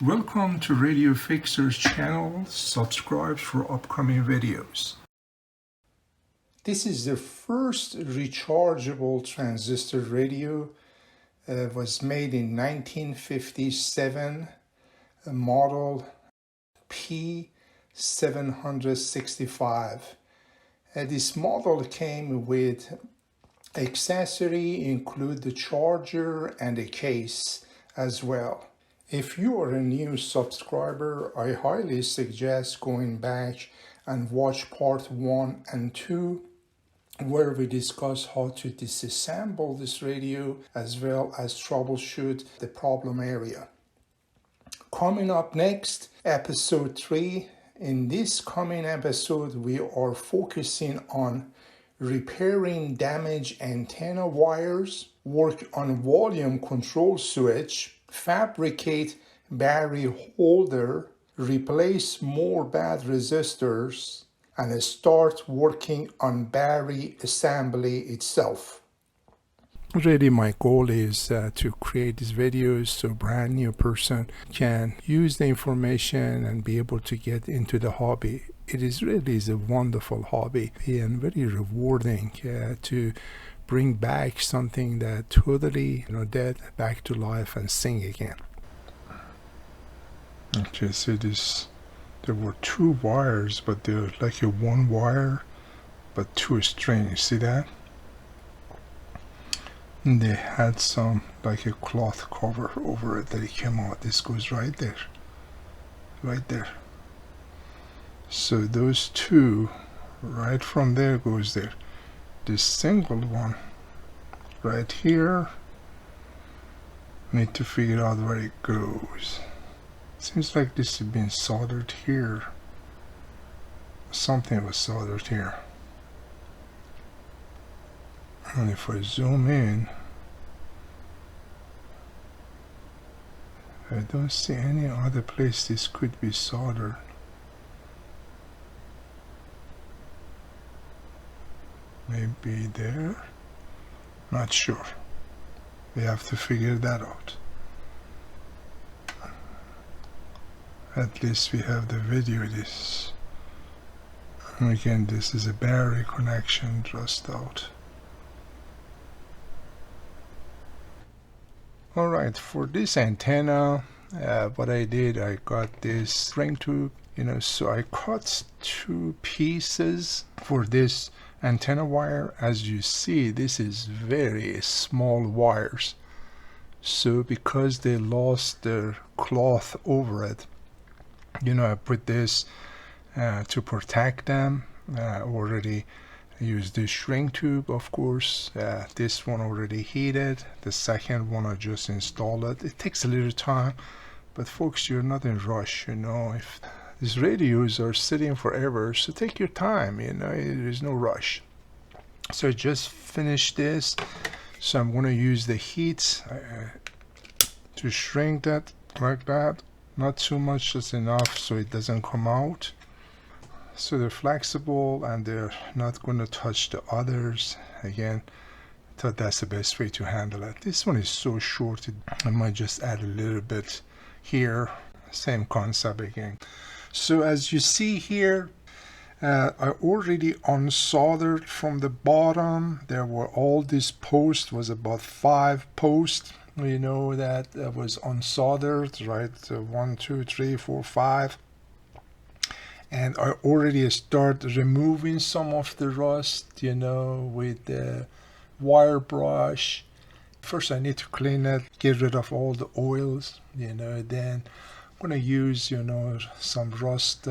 Welcome to Radio Fixer's channel. Subscribe for upcoming videos. This is the first rechargeable transistor radio. Was made in 1957, model P765. This model came with accessory, include the charger and a case as well. If you are a new subscriber, I highly suggest going back and watch part 1 and 2, where we discuss how to disassemble this radio as well as troubleshoot the problem area. Coming up next, episode 3. In this coming episode, we are focusing on repairing damaged antenna wires, work on volume control switch, fabricate battery holder, replace more bad resistors, and start working on battery assembly itself. Really, my goal is to create these videos so a brand new person can use the information and be able to get into the hobby. It is really a wonderful hobby and very rewarding to bring back something that totally dead back to life and sing again. Okay, so there were 2 wires, but they're like a 1 wire but 2 strings. See that? And they had some like a cloth cover over it that it came out. This goes right there, right there. So those 2 right from there goes there. This single one right here, need to figure out where it goes. Seems like this has been soldered here. Something was soldered here. And if I zoom in, I don't see any other place this could be soldered. Maybe there? Not sure. We have to figure that out. At least we have the video of this. And again, this is a battery connection just out. Alright, for this antenna, what I did, I got this string tube, so I cut 2 pieces for this antenna wire. As you see, this is very small wires. So because they lost their cloth over it, I put this to protect them. Already used this shrink tube, of course. This one already heated. The second one I just installed it. It takes a little time, but folks, you're not in rush. If these radios are sitting forever, so take your time. There's no rush. So I just finished this, so I'm going to use the heat to shrink that like that. Not too much, just enough so it doesn't come out. So they're flexible and they're not going to touch the others. Again, I thought that's the best way to handle it. This one is so short, I might just add a little bit here. Same concept again. So as you see here, I already unsoldered from the bottom. There were all these posts, was about 5 posts. That was unsoldered, right? 1, 2, 3, 4, 5. And I already start removing some of the rust, with the wire brush. First I need to clean it, get rid of all the oils, then I'm going to use, some rust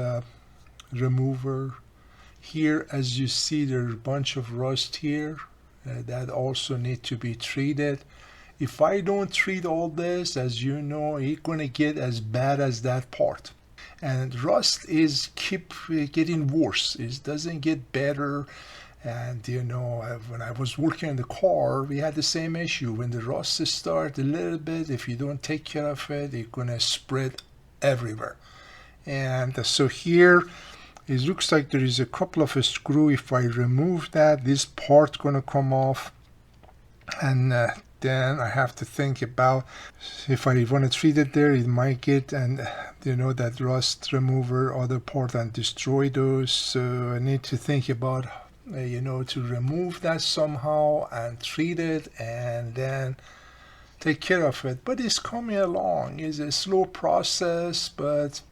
remover. Here, as you see, there's a bunch of rust here that also need to be treated. If I don't treat all this, as you know, it's going to get as bad as that part. And rust is keep getting worse. It doesn't get better. And when I was working on the car, we had the same issue. When the rust starts a little bit, if you don't take care of it, it's gonna spread everywhere. And so here it looks like there is a couple of screws. If I remove that, this part gonna come off. And then I have to think about if I want to treat it there, it might get and that rust remover other part and destroy those. So I need to think about to remove that somehow and treat it and then take care of it. But it's coming along. It's a slow process, but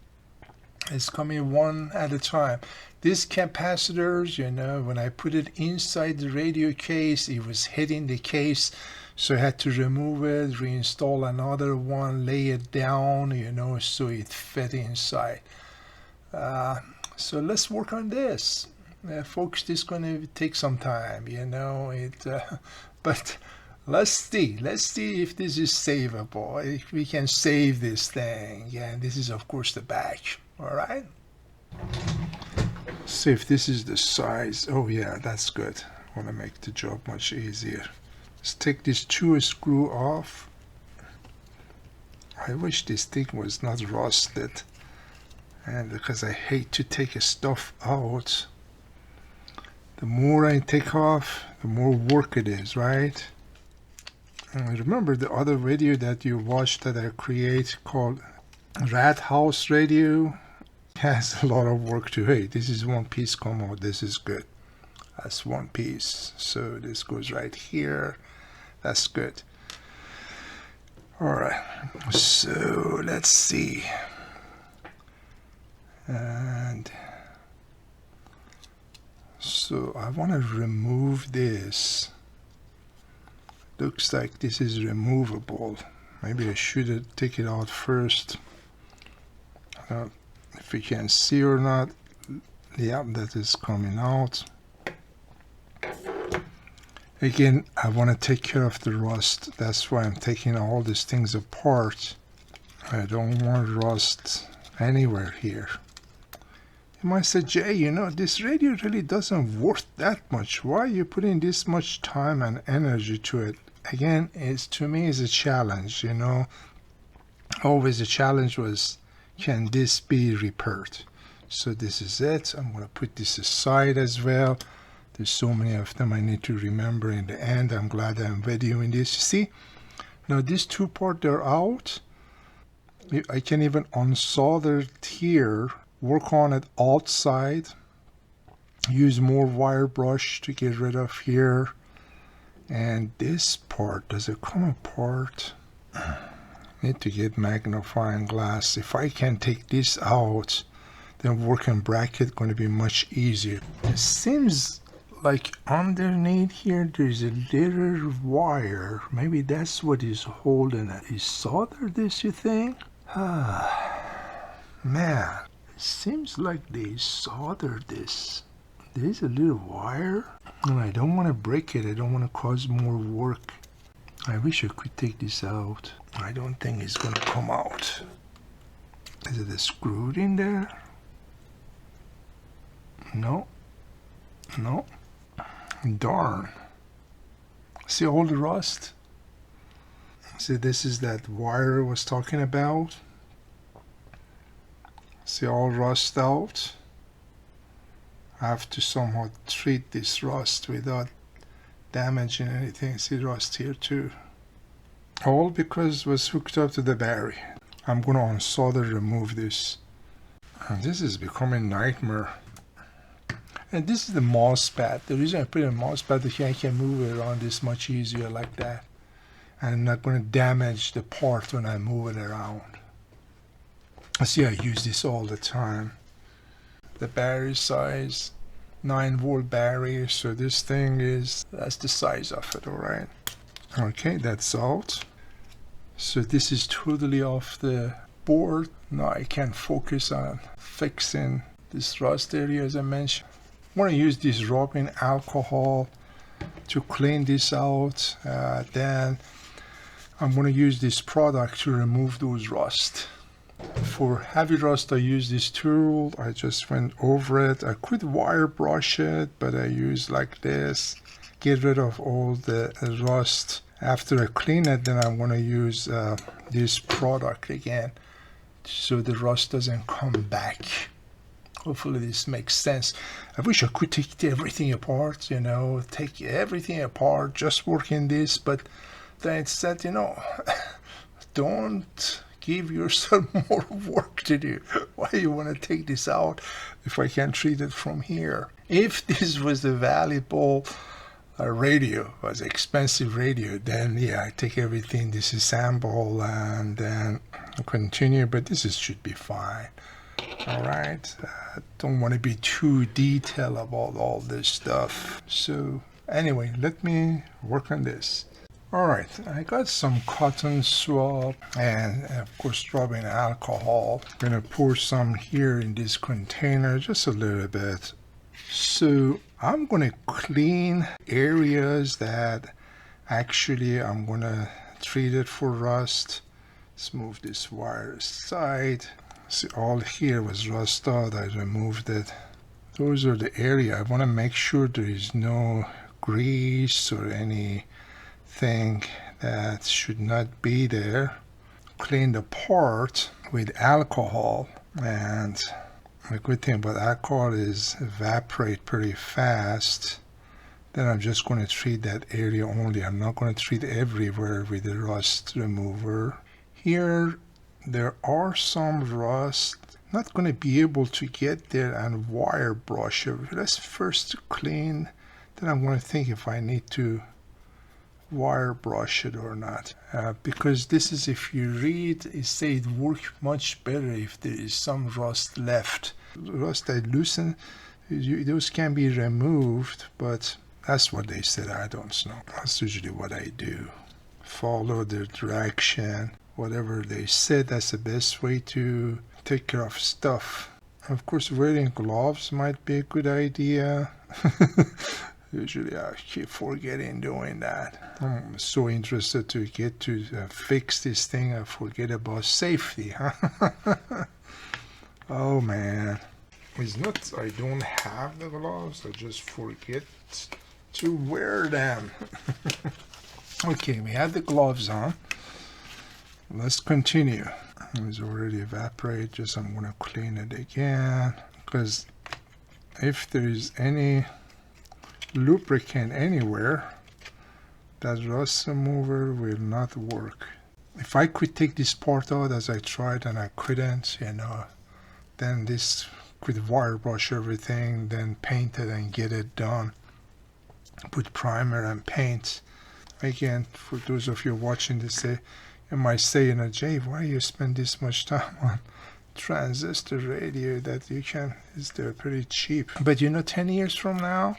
it's coming one at a time. These capacitors, when I put it inside the radio case, it was hitting the case, so I had to remove it, reinstall another one, lay it down, so it fit inside. So let's work on this. Folks, this is going to take some time, but let's see if this is savable, if we can save this thing. And this is, of course, the back. All right. See if this is the size. Oh yeah, that's good. I want to make the job much easier. Let's take this 2 screw off. I wish this thing was not rusted, and because I hate to take stuff out. The more I take off, the more work it is, right? And remember the other video that you watched that I create called Rat House Radio? Has a lot of work to it. This is one piece come out. This is good. That's one piece. So this goes right here. That's good. All right. So let's see. And so I want to remove this. Looks like this is removable. Maybe I should take it out first. If we can see or not. Yeah, that is coming out. Again, I want to take care of the rust. That's why I'm taking all these things apart. I don't want rust anywhere here. You might say, Jay, this radio really doesn't worth that much. Why are you putting this much time and energy to it? Again, to me is a challenge, Always the challenge was, can this be repaired? So this is it. I'm going to put this aside as well. There's so many of them I need to remember in the end. I'm glad I'm videoing this. See, now these 2 parts, they're out. I can even unsolder it here, work on it outside, use more wire brush to get rid of here. And this part, does it come apart? Need to get magnifying glass. If I can take this out, then working bracket going to be much easier. It seems like underneath here there's a little wire. Maybe that's what is holding it. Is solder this, you think? Man, it seems like they soldered this. There's a little wire, and I don't want to break it. I don't want to cause more work. I wish I could take this out. I don't think it's going to come out. Is it screwed in there? No. Darn. See all the rust? See, this is that wire I was talking about. See, all rust out. I have to somehow treat this rust without damaging anything. See rust here too. All because it was hooked up to the battery. I'm going to unsolder, remove this. And this is becoming a nightmare. And this is the mouse pad. The reason I put a mouse pad is I can move it around this much easier like that. And I'm not going to damage the part when I move it around. See, I use this all the time. The battery size, 9-volt battery, so this thing that's the size of it, alright. Okay, that's out. So this is totally off the board. Now I can focus on fixing this rust area as I mentioned. I want to use this rubbing alcohol to clean this out. Then I'm going to use this product to remove those rust. For heavy rust, I use this tool. I just went over it. I could wire brush it, but I use like this. Get rid of all the rust. After I clean it, then I'm going to use this product again so the rust doesn't come back. Hopefully this makes sense. I wish I could take everything apart, take everything apart, just work in this, but Then it said, you know, don't give yourself more work to do. Why you want to take this out if I can treat it from here? If this was a valuable radio, was expensive radio, then yeah, I take everything, disassemble, and then continue, but should be fine. All right, don't want to be too detailed about all this stuff. So anyway, let me work on this. All right, I got some cotton swab and of course rubbing alcohol. I'm gonna pour some here in this container, just a little bit. So I'm gonna clean areas that actually I'm gonna treat it for rust. Let's move this wire aside. See, all here was rust out. I removed it. Those are the area I want to make sure there is no grease or anything that should not be there. Clean the part with alcohol, and the good thing about alcohol is evaporate pretty fast. Then I'm just going to treat that area only. I'm not going to treat everywhere with the rust remover. Here there are some rust. Not going to be able to get there and wire brush it. Let's first clean, then I'm going to think if I need to wire brush it or not. Because this is, if you read, it says it works much better if there is some rust left. Rust that loosen, those can be removed, but that's what they said. I don't know. That's usually what I do. Follow the direction. Whatever they said, that's the best way to take care of stuff. Of course, wearing gloves might be a good idea. Usually I keep forgetting doing that. I'm so interested to get to fix this thing, I forget about safety. Oh man. It's not I don't have the gloves, I just forget to wear them. Okay, we have the gloves on. Let's continue. It's already evaporated, just I'm going to clean it again, because if there is any lubricant anywhere, that rust remover will not work. If I could take this part out as I tried and I couldn't, you know, then this could wire brush everything, then paint it and get it done. Put primer and paint. Again, for those of you watching this, you might say, you know, Jay, why you spend this much time on transistor radio that you can, they're pretty cheap. But you know, 10 years from now,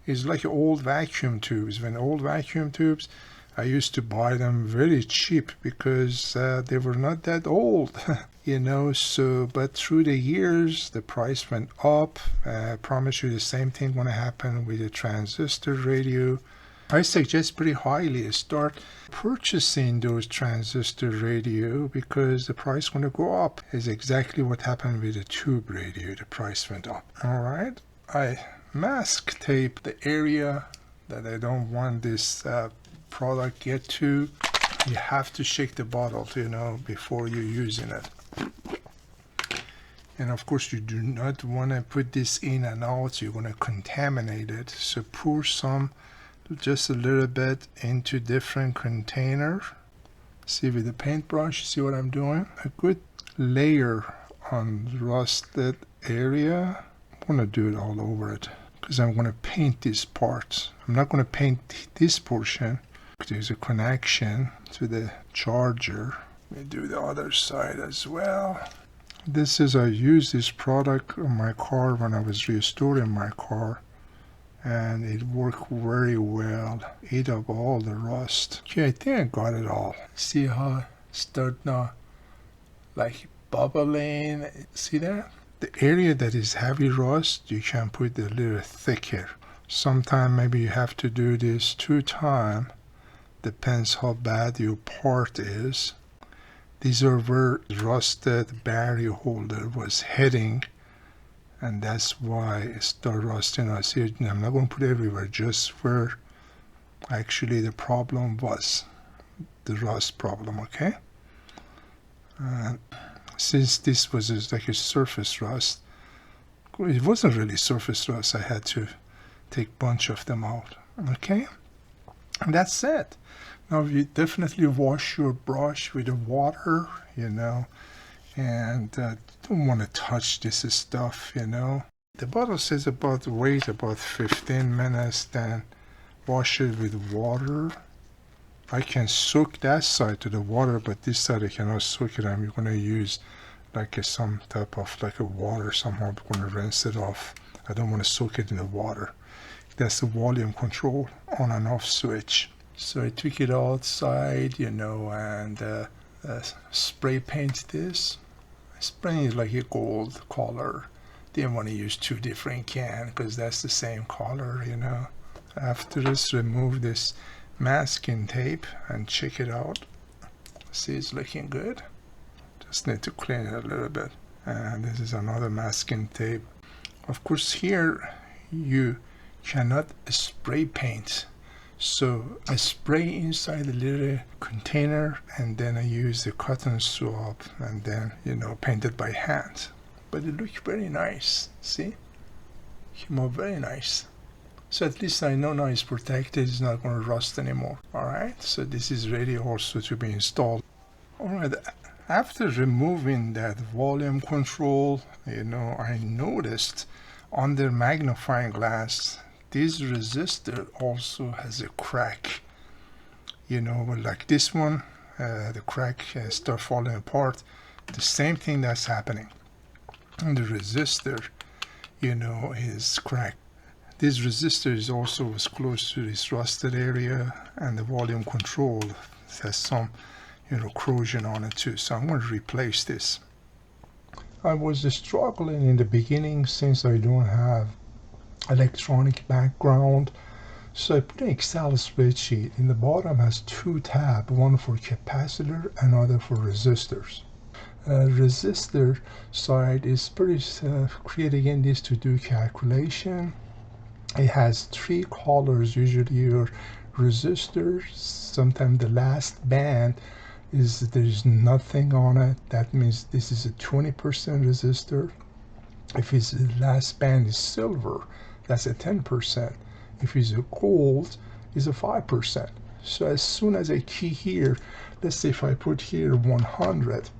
it's like old vacuum tubes. When old vacuum tubes, I used to buy them very cheap because they were not that old, you know. So, but through the years, the price went up. I promise you the same thing going to happen with the transistor radio. I suggest pretty highly start purchasing those transistor radio because the price going to go up. Is exactly what happened with the tube radio. The price went up. All right. I mask tape the area that I don't want this product get to. You have to shake the bottle, you know, before you're using it. And of course, you do not want to put this in and out. You're going to contaminate it. So pour some, just a little bit, into different container. See with the paintbrush, see what I'm doing? A good layer on rusted area. I'm going to do it all over it because I'm going to paint this part. I'm not going to paint this portion. There's a connection to the charger. Let me do the other side as well. This is, I used this product on my car when I was restoring my car, and it worked very well. Ate up all the rust. Okay, I think I got it all. See how it starts now like bubbling? See that? The area that is heavy rust, you can put a little thicker. Sometime maybe you have to do this 2 times. Depends how bad your part is. These are where rusted battery holder was heading, and that's why it started rusting. I see, I'm not going to put it everywhere, just where actually the problem was, the rust problem, okay? Since this was like a surface rust, it wasn't really surface rust, I had to take a bunch of them out, okay? And that's it. Now you definitely wash your brush with the water, you know, and don't want to touch this stuff, you know. The bottle says about wait about 15 minutes, then wash it with water. I can soak that side to the water, but this side I cannot soak it. I'm going to use like some type of like a water somehow. I'm going to rinse it off. I don't want to soak it in the water. That's the volume control on and off switch. So I took it outside, you know, and spray paint this. I sprayed it like a gold color. Didn't want to use two different cans because that's the same color, you know. After this, remove this masking tape and check it out. See, it's looking good. Just need to clean it a little bit. And this is another masking tape. Of course, here you cannot spray paint. So I spray inside the little container and then I use the cotton swab and then, you know, paint it by hand. But it looks very nice. See? Came out very nice. So at least I know now it's protected, it's not going to rust anymore. Alright, so this is ready also to be installed. Alright, after removing that volume control, you know, I noticed under magnifying glass, this resistor also has a crack. You know, like this one, the crack start falling apart. The same thing that's happening. And the resistor, you know, is cracked. This resistor is also was close to this rusted area, and the volume control has some, you know, corrosion on it too. So I'm going to replace this. I was struggling in the beginning since I don't have electronic background. So I put an Excel spreadsheet. In the bottom has two tabs, one for capacitor, another for resistors. Resistor side is pretty create again this to do calculation. It has three colors, usually your resistors. Sometimes the last band is there's nothing on it. That means this is a 20% resistor. If it's the last band is silver, that's a 10%. If it's a gold, it's a 5%. So as soon as I key here, let's say if I put here 100,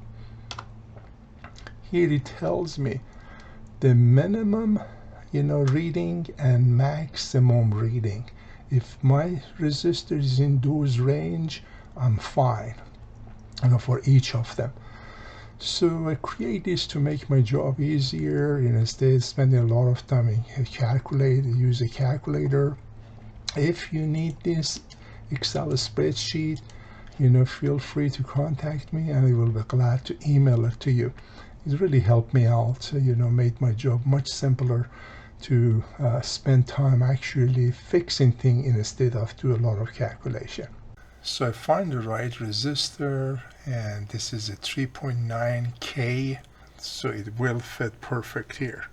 here it tells me the minimum, you know, reading and maximum reading. If my resistor is in those range, I'm fine, you know, for each of them. So I create this to make my job easier, you know, instead of spending a lot of time in use a calculator. If you need this Excel spreadsheet, you know, feel free to contact me and I will be glad to email it to you. It really helped me out, you know, made my job much simpler to spend time actually fixing things instead of do a lot of calculation. So I find the right resistor, and this is a 3.9K, so it will fit perfect here.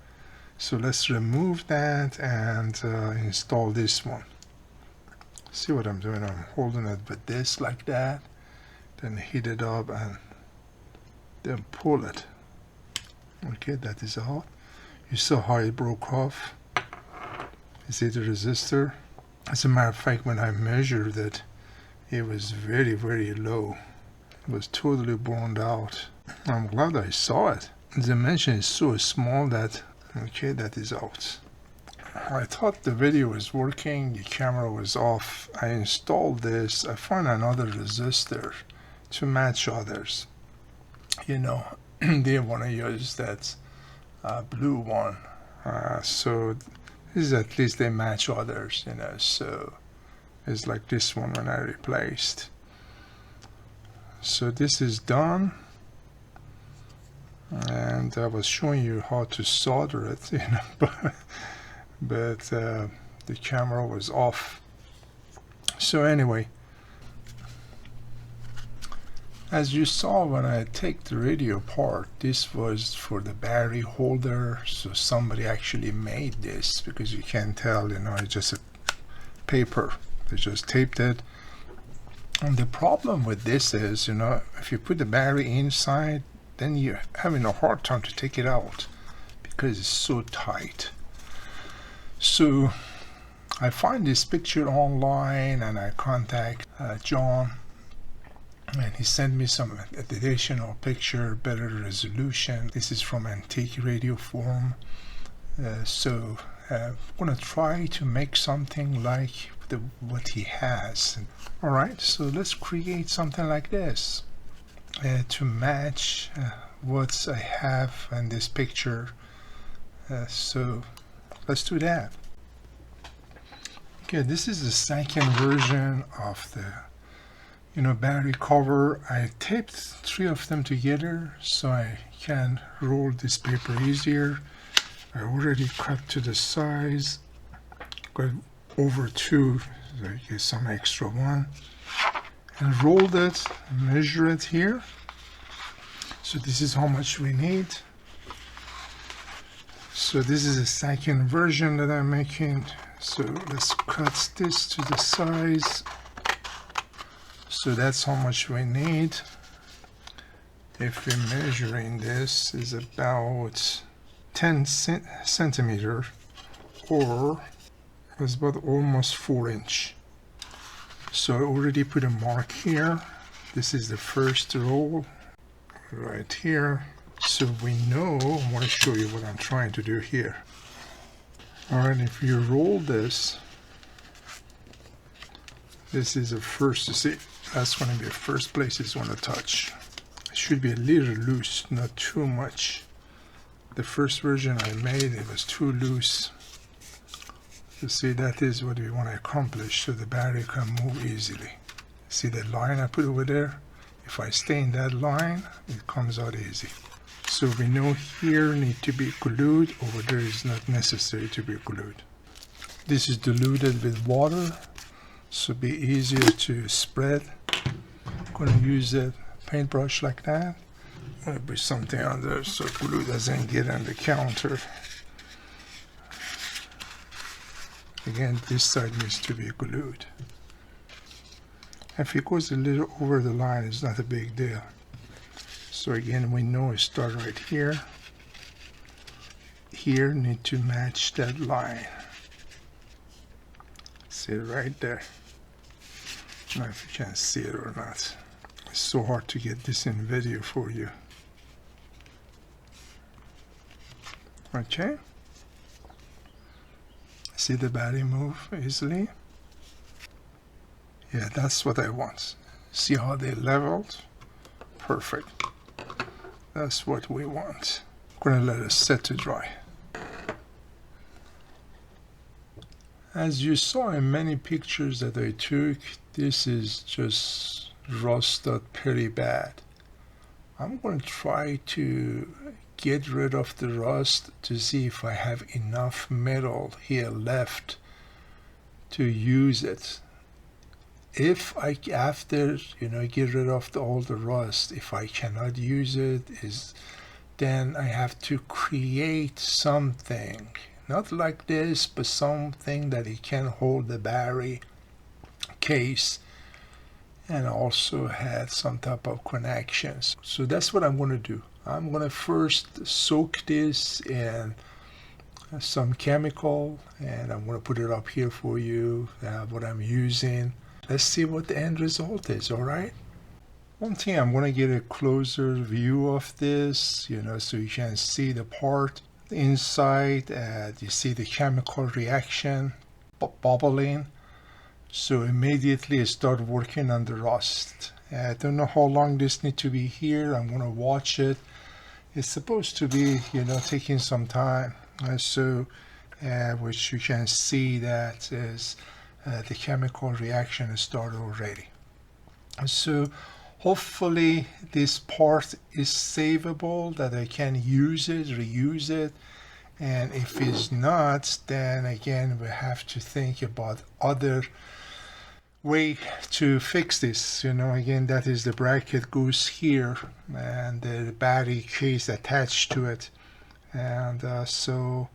So let's remove that and install this one. See what I'm doing? I'm holding it with this like that, then heat it up and then pull it. Okay, that is out. You saw how it broke off. You see the resistor? As a matter of fact, when I measured it, it was very, very low. It was totally burned out. I'm glad I saw it. The dimension is so small that, okay, that is out. I thought the video was working, the camera was off. I installed this. I found another resistor to match others. You know, they want to use that blue one. So this is at least they match others, you know, so it's like this one when I replaced. So this is done, and I was showing you how to solder it, you know, but the camera was off. So anyway, as you saw when I take the radio apart, this was for the battery holder. So somebody actually made this, because you can't tell, you know, it's just a paper. They just taped it. And the problem with this is, you know, if you put the battery inside, then you're having a hard time to take it out because it's so tight. So I find this picture online and I contact John, and he sent me some additional picture, better resolution. This is from Antique Radio Forum. So I'm gonna try to make something like what he has. Alright, so let's create something like this to match what I have in this picture. So let's do that. Okay, this is the second version of the battery cover. I taped 3 of them together so I can roll this paper easier. I already cut to the size, got over 2, so I get some extra 1, and rolled it, measure it here. So this is how much we need. So this is the second version that I'm making. So let's cut this to the size. So that's how much we need. If we're measuring this, is about 10 centimeter, or it's about almost 4 inch. So I already put a mark here. This is the first roll right here. So we know, I want to show you what I'm trying to do here. Alright, if you roll this, this is the first, you see, that's going to be the first place it's going to touch. It should be a little loose, not too much. The first version I made, it was too loose. You see, that is what we want to accomplish, so the battery can move easily. See the line I put over there? If I stay in that line, it comes out easy. So we know here need to be glued, over there is not necessary to be glued. This is diluted with water, so be easier to spread. I'm going to use a paintbrush like that. I'm going to put something on there so glue doesn't get on the counter. Again, this side needs to be glued. If it goes a little over the line, it's not a big deal. So again, we know it starts right here. Here need to match that line. See it right there. I don't know if you can see it or not. It's so hard to get this in video for you. Okay. See the battery move easily? Yeah, that's what I want. See how they leveled? Perfect. That's what we want. I'm gonna let it set to dry. As you saw in many pictures that I took, this is just rusted pretty bad. I'm going to try to get rid of the rust to see if I have enough metal here left to use it. If I, after get rid of all the rust, if I cannot use it, then I have to create something. Not like this, but something that it can hold the battery case and also had some type of connections. So that's what I'm going to do. I'm going to first soak this in some chemical, and I'm going to put it up here for you, what I'm using. Let's see what the end result is, all right? One thing, I'm going to get a closer view of this, so you can see the part inside. You see the chemical reaction bubbling. So immediately start working on the rust. I don't know how long this needs to be here. I'm going to watch it. It's supposed to be, taking some time. Which you can see that is the chemical reaction has started already. So hopefully this part is savable, that I can use it, reuse it. And if it's not, then again we have to think about other way to fix this. Again, that is the bracket goes here and the battery case attached to it, and so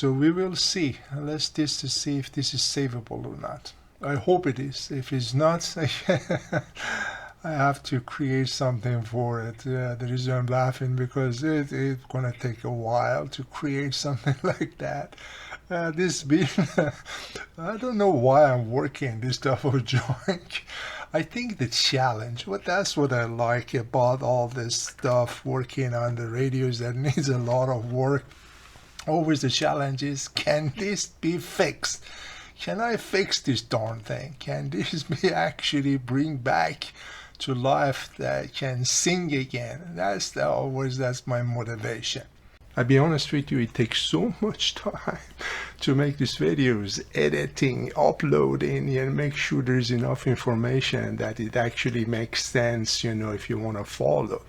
we will see. Let's test to see if this is savable or not. I hope it is. If it's not, I have to create something for it. The reason I'm laughing because it's gonna take a while to create something like that. This being, I don't know why I'm working this type of junk. I think the challenge, but that's what I like about all this stuff, working on the radios that needs a lot of work. Always the challenge is, can this be fixed? Can I fix this darn thing? Can this be actually bring back to life that can sing again? That's my motivation. I'll be honest with you, it takes so much time to make these videos, editing, uploading, and make sure there's enough information that it actually makes sense, if you want to follow.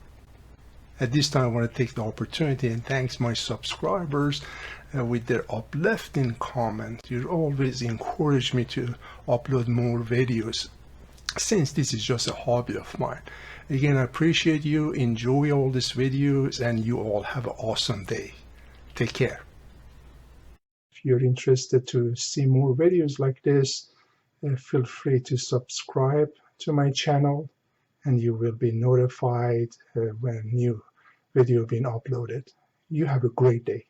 At this time, I want to take the opportunity and thank my subscribers with their uplifting comments. You always encourage me to upload more videos, since this is just a hobby of mine. Again, I appreciate you. Enjoy all these videos, and you all have an awesome day. Take care. If you're interested to see more videos like this, feel free to subscribe to my channel, and you will be notified when a new video being uploaded. You have a great day.